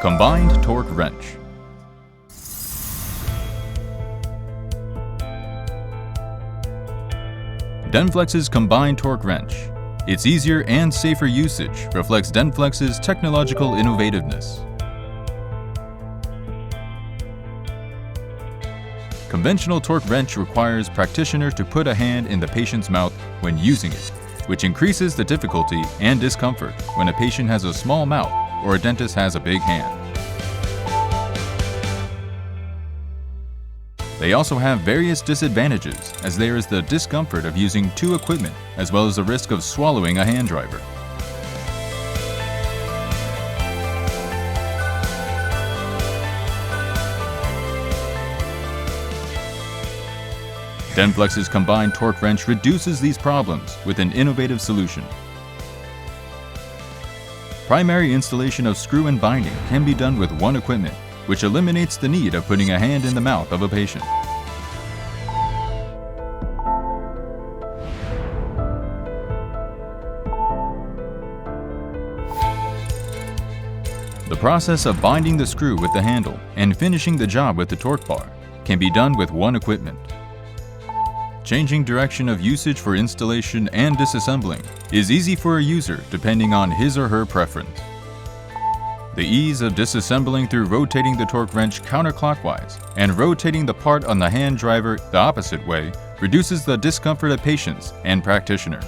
Combined torque wrench. Denflex's combined torque wrench. Its easier and safer usage reflects Denflex's technological innovativeness. Conventional torque wrench requires practitioner to put a hand in the patient's mouth when using it, which increases the difficulty and discomfort when a patient has a small mouth or a dentist has a big hand. They also have various disadvantages, as there is the discomfort of using two equipment, as well as the risk of swallowing a hand driver. Denflex's combined torque wrench reduces these problems with an innovative solution. Primary installation of screw and binding can be done with one equipment, which eliminates the need of putting a hand in the mouth of a patient. The process of binding the screw with the handle and finishing the job with the torque bar can be done with one equipment. Changing direction of usage for installation and disassembling is easy for a user depending on his or her preference. The ease of disassembling through rotating the torque wrench counterclockwise and rotating the part on the hand driver the opposite way reduces the discomfort of patients and practitioners.